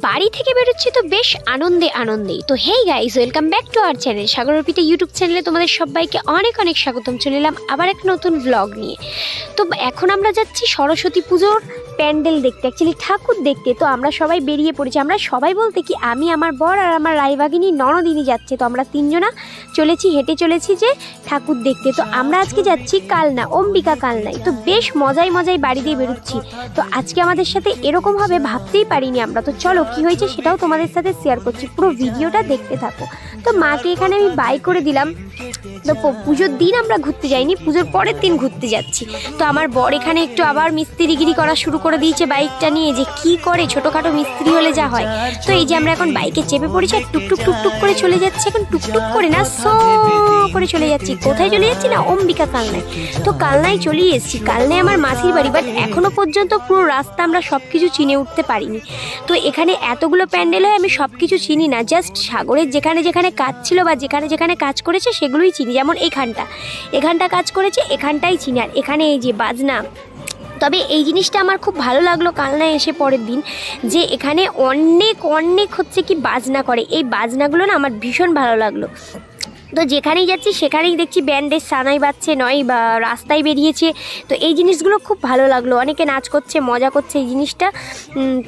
বাড়ি থেকে বেরোচ্ছি তো বেশ আনন্দেই। তো hey guys, welcome back to our channel Sagar Arpita YouTube চ্যানেলে তোমাদের সবাইকে অনেক অনেক স্বাগতম। চলে এলাম আবার এক নতুন ব্লগ নিয়ে। তো এখন আমরা যাচ্ছি সরস্বতী পুজোর প্যান্ডেল দেখতে, অ্যাকচুয়ালি ঠাকুর দেখতে। তো আমরা সবাই বেরিয়ে পড়েছি, আমরা সবাই বলতে কি আমি, আমার বর আর আমার রায়বাগিনী ননদিনী যাচ্ছে। তো আমরা তিনজনা হেঁটে চলেছি যে ঠাকুর দেখতে। তো আমরা আজকে যাচ্ছি কালনা, অম্বিকা কালনায়। তো বেশ মজায় বাড়ি দিয়ে বেরোচ্ছি। তো আজকে আমাদের সাথে এরকম হবে ভাবতেই পারিনি আমরা। তো চলো কি হয়েছে সেটাও তোমাদের সাথে শেয়ার করছি, পুরো ভিডিওটা দেখতে থাকো। তো মাকে এখানে আমি বাই করে দিলাম। তো পুজোর দিন আমরা ঘুরতে যাইনি, পুজোর পরের দিন ঘুরতে যাচ্ছি। তো আমার বর এখানে একটু আবার মিস্ত্রিগিরি করা শুরু করে দিয়েছে বাইকটা নিয়ে, যে কি করে ছোটোখাটো মিস্ত্রি হলে যা হয়। তো এই যে আমরা এখন বাইকে চেপে পড়েছি আর টুকটুক করে চলে যাচ্ছি। এখন টুকটুক করে না, সো করে চলে যাচ্ছি। কোথায় চলে যাচ্ছি না, অম্বিকা কালনায়। তো কালনায় চলে এসেছি। কালনায় আমার মাসির বাড়ি, বাট এখনো পর্যন্ত পুরো রাস্তা আমরা সব কিছু চিনে উঠতে পারিনি। তো এখানে এতগুলো প্যান্ডেল হয়, আমি সব কিছু চিনি না। জাস্ট সাগরের যেখানে যেখানে কাজ ছিল বা যেখানে কাজ করেছে সেগুলোই চিনি। যেমন এখানটা কাজ করেছে, এখানটাই চিনি। আর এখানে এই যে বাজনা, তবে এই জিনিসটা আমার খুব ভালো লাগলো কালনায় এসে পরের দিন, যে এখানে অনেক হচ্ছে কি বাজনা করে। এই বাজনাগুলো না আমার ভীষণ ভালো লাগলো। তো যেখানেই যাচ্ছি সেখানেই দেখছি ব্যান্ডের সানাই বাজছে, নয় বা রাস্তায় বেরিয়েছে। তো এই জিনিসগুলো খুব ভালো লাগলো, অনেকে নাচ করছে, মজা করছে এই জিনিসটা।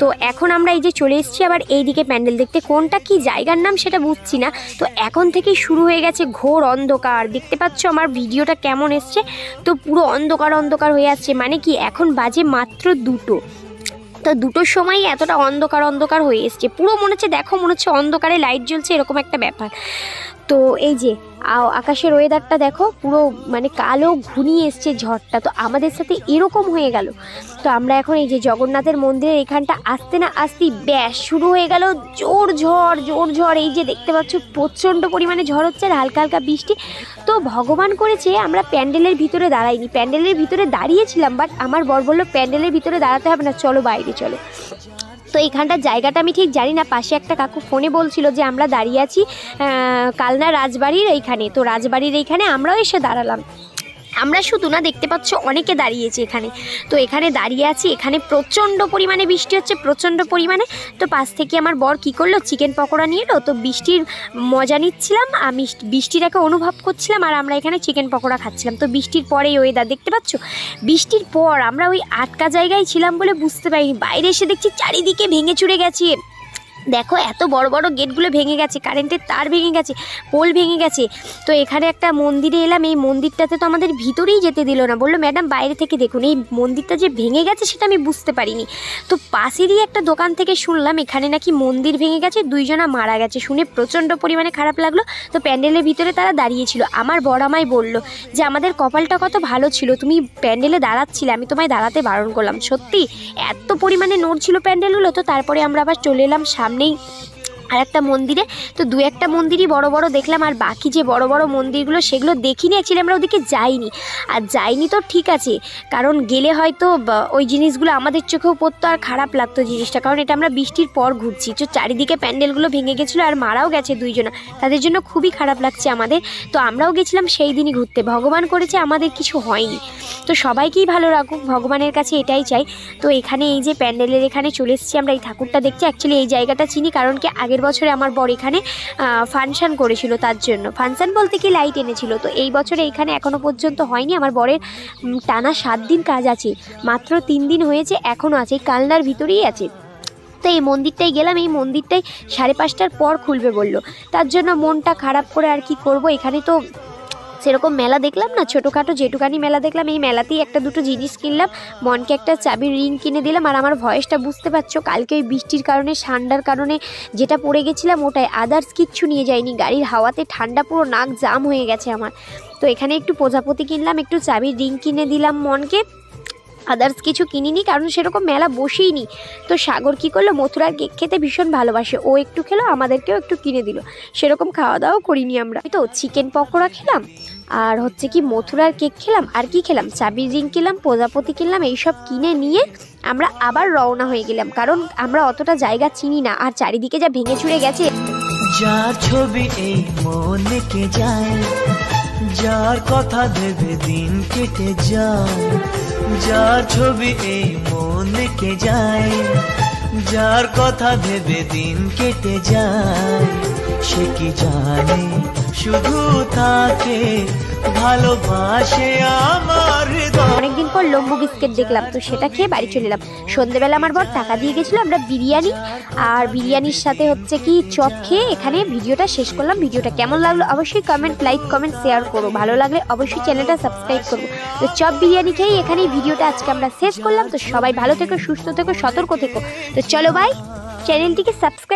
তো এখন আমরা এই যে চলে এসেছি আবার এইদিকে প্যান্ডেল দেখতে। কোনটা কি জায়গার নাম সেটা বুঝছি না। তো এখন থেকেই শুরু হয়ে গেছে ঘোর অন্ধকার। দেখতে পাচ্ছ আমার ভিডিওটা কেমন এসছে। তো পুরো অন্ধকার হয়ে আসছে, মানে কি এখন বাজে মাত্র 2টো। তো 2টোর সময় এতটা অন্ধকার হয়ে এসছে, পুরো মনে হচ্ছে অন্ধকারে লাইট জ্বলছে, এরকম একটা ব্যাপার। তো এই যে আকাশের ওয়েদারটা দেখো, পুরো মানে কালো ঘুনিয়ে এসছে ঝড়টা। তো আমাদের সাথে এরকম হয়ে গেল। তো আমরা এখন এই যে জগন্নাথের মন্দিরের এখানটা আসতে না আসতেই ব্যাস শুরু হয়ে গেল জোর ঝড়। এই যে দেখতে পাচ্ছ প্রচণ্ড পরিমাণে ঝড় হচ্ছে আর হালকা বৃষ্টি। তো ভগবান করেছে আমরা প্যান্ডেলের ভিতরে দাঁড়াইনি, প্যান্ডেলের ভিতরে দাঁড়িয়েছিলাম, বাট আমার বর বললো প্যান্ডেলের ভিতরে দাঁড়াতে হবে না, চলো বাইরে চলো। তো এইখানটার জায়গাটা আমি ঠিক জানি না, পাশে একটা কাকু ফোনে বলছিল যে আমরা দাঁড়িয়ে আছি কালনা রাজবাড়ির এইখানে। তো রাজবাড়ির এইখানে আমরাও এসে দাঁড়ালাম। আমরা শুধু না, দেখতে পাচ্ছ অনেকে দাঁড়িয়েছে এখানে। তো এখানে দাঁড়িয়ে আছি, এখানে প্রচণ্ড পরিমাণে বৃষ্টি হচ্ছে, প্রচণ্ড পরিমাণে। তো পাশ থেকে আমার বর কী করলো, চিকেন পকোড়া নিয়ে এলো। তো বৃষ্টির মজা নিচ্ছিলাম, আমি বৃষ্টিটাকে অনুভব করছিলাম, আর আমরা এখানে চিকেন পকোড়া খাচ্ছিলাম। তো বৃষ্টির পরে ওয়েদার দেখতে পাচ্ছ, বৃষ্টির পর আমরা ওই আটকা জায়গায় ছিলাম বলে বুঝতে পারিনি, বাইরে এসে দেখছি চারিদিকে ভেঙে চুরে গেছে। দেখো এত বড় গেটগুলো ভেঙে গেছে, কারেন্টের তার ভেঙে গেছে, পোল ভেঙে গেছে। তো এখানে একটা মন্দিরে এলাম, এই মন্দিরটাতে তো আমাদের ভিতরেই যেতে দিল না, বললো ম্যাডাম বাইরে থেকে দেখুন। এই মন্দিরটা যে ভেঙে গেছে সেটা আমি বুঝতে পারিনি। তো পাশেরই একটা দোকান থেকে শুনলাম এখানে নাকি মন্দির ভেঙে গেছে, 2 জনা মারা গেছে। শুনে প্রচণ্ড পরিমাণে খারাপ লাগলো। তো প্যান্ডেলের ভিতরে তারা দাঁড়িয়েছিল। আমার বড় আমায় বললো যে আমাদের কপালটা কত ভালো ছিল, তুমি প্যান্ডেলে দাঁড়াচ্ছিলে, আমি তোমায় দাঁড়াতে বারণ করলাম। সত্যি এত পরিমাণে নড়ছিল প্যান্ডেলগুলো। তো তারপরে আমরা আবার চলে এলাম সামনেই আর একটা মন্দিরে। তো 2-1টা মন্দিরই বড় দেখলাম, আর বাকি যে বড় মন্দিরগুলো সেগুলো দেখিনি। অ্যাকচুয়ালি আমরা ওদিকে যাইনি তো ঠিক আছে, কারণ গেলে হয়তো ওই জিনিসগুলো আমাদের চোখেও পড়তো আর খারাপ লাগতো জিনিসটা, কারণ এটা আমরা বৃষ্টির পর ঘুরছি। তো চারিদিকে প্যান্ডেলগুলো ভেঙে গেছিলো আর মারাও গেছে 2 জনা, তাদের জন্য খুবই খারাপ লাগছে আমাদের। তো আমরাও গেছিলাম সেই দিনই ঘুরতে, ভগবান করেছে আমাদের কিছু হয়নি। তো সবাইকেই ভালো রাখুক, ভগবানের কাছে এটাই চাই। তো এখানে এই যে প্যান্ডেলের এখানে চলে এসেছি আমরা, এই ঠাকুরটা দেখছি। অ্যাকচুয়ালি এই জায়গাটা চিনি, কারণ কি আগের বছরে আমার বর এখানে ফাংশন করেছিল, তার জন্য ফাংশন বলতে কি লাইট এনেছিল। তো এই বছরে এখানে এখনো পর্যন্ত হয়নি। আমার বরের টানা 7 দিন কাজ আছে, মাত্র 3 দিন হয়েছে, এখনও আছে, এই কালনার ভিতরেই আছে। তো এই মন্দিরটাই গেলাম, এই মন্দিরটাই 5:30টার পর খুলবে বললো, তার জন্য মনটা খারাপ করে আর কি করব। এখানে তো সেরকম মেলা দেখলাম না, ছোটোখাটো যেটুকানি মেলা দেখলাম, এই মেলাতেই 1-2টো জিনিস কিনলাম। মনকে একটা চাবির রিং কিনে দিলাম। আর আমার ভয়েসটা বুঝতে পারছো, কালকে ওই বৃষ্টির কারণে, ঠান্ডার কারণে যেটা পড়ে গেছিলাম ওটাই, আদার্স কিচ্ছু নিয়ে যাইনি। গাড়ির হাওয়াতে ঠান্ডা পুরো নাক জাম হয়ে গেছে আমার। তো এখানে একটু প্রজাপতি কিনলাম, একটু চাবির রিং কিনে দিলাম মনকে, আদার্স কিছু কিনিনি, কারণ সেরকম মেলা বসেইনি। তো সাগর কী করলো, মথুরার কেক খেতে ভীষণ ভালোবাসে, ও একটু খেলো, আমাদেরকেও একটু কিনে দিল। সেরকম খাওয়া দাওয়াও করিনি আমরা। তো চিকেন পকোড়া খেলাম, আর হচ্ছে কি মথুরার কেক খেলাম, আর কি খেলাম, চাবির রিং কিনলাম, প্রজাপতি কিনলাম। এইসব কিনে নিয়ে আমরা আবার রওনা হয়ে গেলাম, কারণ আমরা অতটা জায়গা চিনি না, আর চারিদিকে যা ভেঙে চুরে গেছে। যার ছবি এই মনে কে যায়, যার কথা ভেবে দিন কেটে যায়, যার ছবি এই মনে কে যায়, যার কথা ভেবে দিন কেটে যায় সে কি জানে শুধু তাকে ভালোবাসে আমার হৃদয়। অনেকদিন পর লম্বু বিস্কিট দেখলাম, তো সেটা খেয়ে বাড়ি চলে এলাম। সন্ধ্যেবেলা আমার বর টাকা দিয়ে গেছিলো, আমরা বিরিয়ানি আর বিরিয়ানির সাথে হচ্ছে কি চপ খেয়ে এখানে ভিডিওটা শেষ করলাম। ভিডিওটা কেমন লাগলো অবশ্যই লাইক কমেন্ট শেয়ার করো, ভালো লাগলে অবশ্যই চ্যানেলটা সাবস্ক্রাইব করবো। তো চপ বিরিয়ানি খেয়ে এখানেই ভিডিওটা আজকে আমরা শেষ করলাম। তো সবাই ভালো থেকো, সুস্থ থেকো, সতর্ক থেকো। তো চলো ভাই, চ্যানেলটিকে সাবস্ক্রাইব